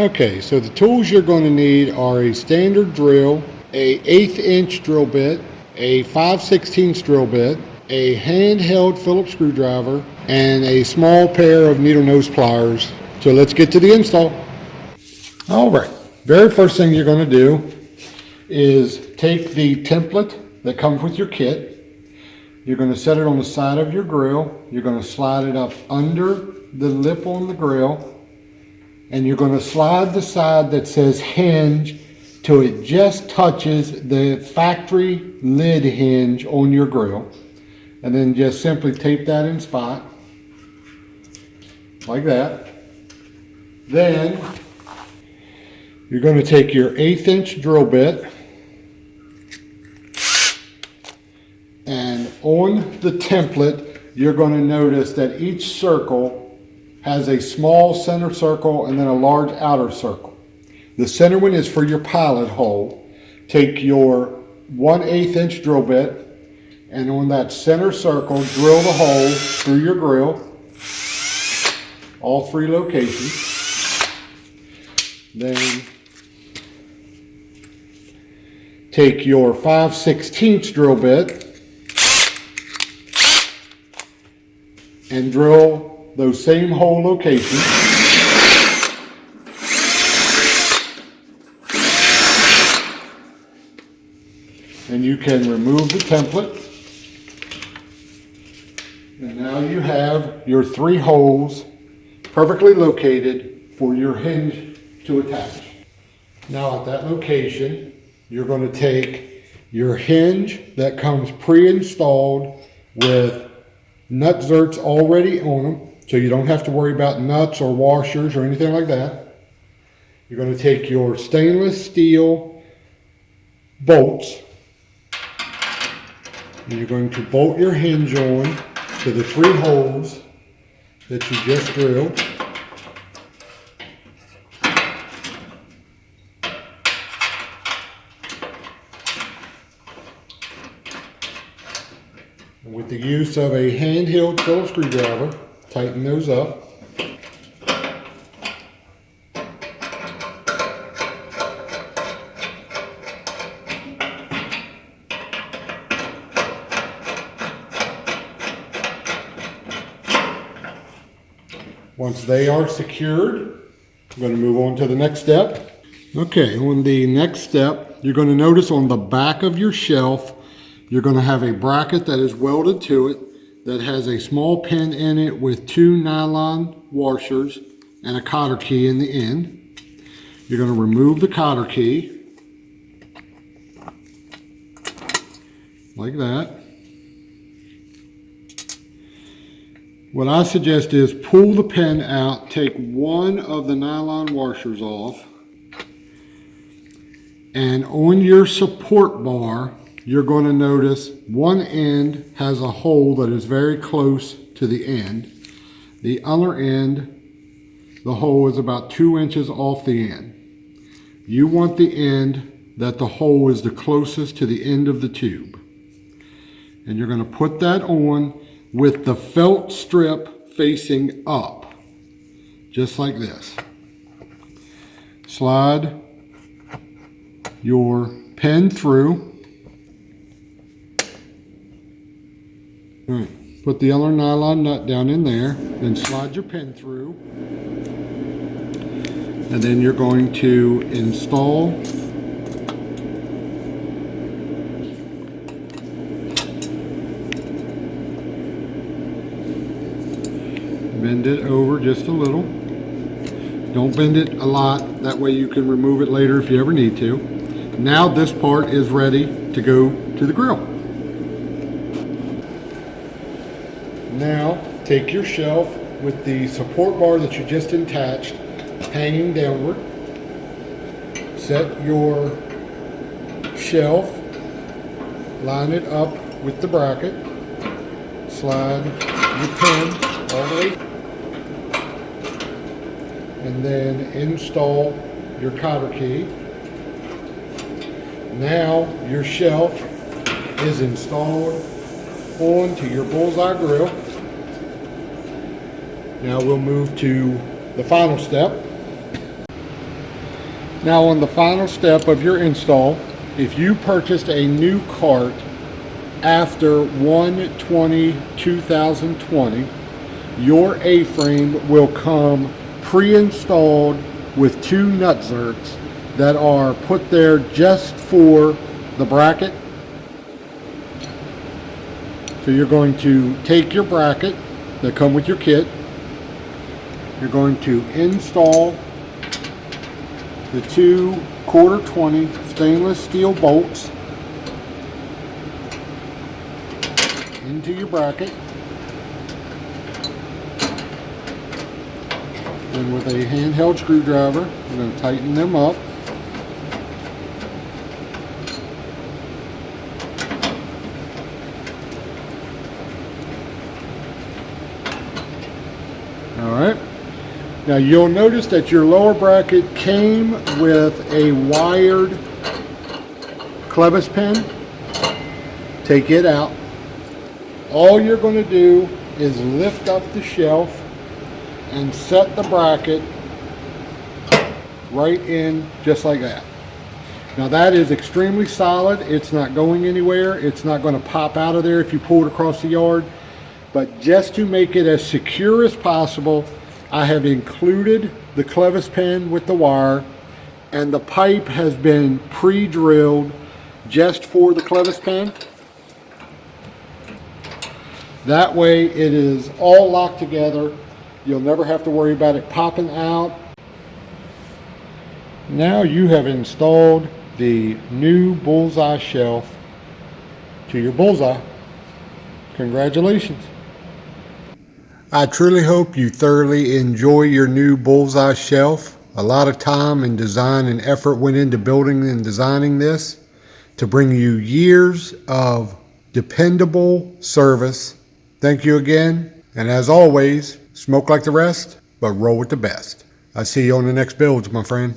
Okay, so the tools you're going to need are a standard drill, a 1/8 inch drill bit, a 5/16 drill bit, a handheld Phillips screwdriver, and a small pair of needle nose pliers. So let's get to the install. All right, very first thing you're going to do is take the template that comes with your kit. You're going to set it on the side of your grill. You're going to slide it up under the lip on the grill. And you're going to slide the side that says hinge till it just touches the factory lid hinge on your grill. And then just simply tape that in spot, like that. Then you're going to take your 1/8 inch drill bit, and on the template, you're going to notice that each circle has a small center circle and then a large outer circle. The center one is for your pilot hole. Take your 1/8 inch drill bit, and on that center circle, drill the hole through your grill, all 3 locations. Then take your 5/16 drill bit and drill those same hole locations. And you can remove the template. And now you have your 3 holes perfectly located for your hinge to attach. Now at that location, you're going to take your hinge that comes pre-installed with nut zerts already on them, so you don't have to worry about nuts or washers or anything like that. You're going to take your stainless steel bolts, and you're going to bolt your hinge on to the 3 holes that you just drilled. And with the use of a handheld Phillips screwdriver, tighten those up. Once they are secured, I'm going to move on to the next step. Okay, on the next step, you're going to notice on the back of your shelf, you're going to have a bracket that is welded to it that has a small pin in it with 2 nylon washers and a cotter key in the end. You're going to remove the cotter key, like that. What I suggest is pull the pin out, take one of the nylon washers off, and on your support bar, you're going to notice one end has a hole that is very close to the end. The other end, the hole is about 2 inches off the end. You want the end that the hole is the closest to the end of the tube. And you're going to put that on with the felt strip facing up, just like this. Slide your pin through. All right, put the other nylon nut down in there, then slide your pin through. And then you're going to install bend it over just a little. Don't bend it a lot, that way you can remove it later if you ever need to. Now this part is ready to go to the grill. Now take your shelf with the support bar that you just attached hanging downward. Set your shelf, line it up with the bracket, slide your pin all the way, and then install your cotter key. Now your shelf is installed onto your Bullseye grill. Now we'll move to the final step. Now on the final step of your install, if you purchased a new cart after 1/20/2020, your A-frame will come pre-installed with 2 nutserts that are put there just for the bracket. So you're going to take your bracket that come with your kit. You're going to install the 2 1/4 stainless steel bolts into your bracket. And with a handheld screwdriver, we're going to tighten them up. Alright. Now you'll notice that your lower bracket came with a wired clevis pin. Take it out. All you're going to do is lift up the shelf and set the bracket right in just like that. Now that is extremely solid. It's not going anywhere. It's not going to pop out of there if you pull it across the yard. But just to make it as secure as possible, I have included the clevis pin with the wire, and the pipe has been pre-drilled just for the clevis pin. That way it is all locked together. You'll never have to worry about it popping out. Now you have installed the new Bullseye shelf to your Bullseye. Congratulations. I truly hope you thoroughly enjoy your new Bullseye shelf. A lot of time and design and effort went into building and designing this to bring you years of dependable service. Thank you again, and as always, smoke like the rest, but roll with the best. I'll see you on the next builds, my friend.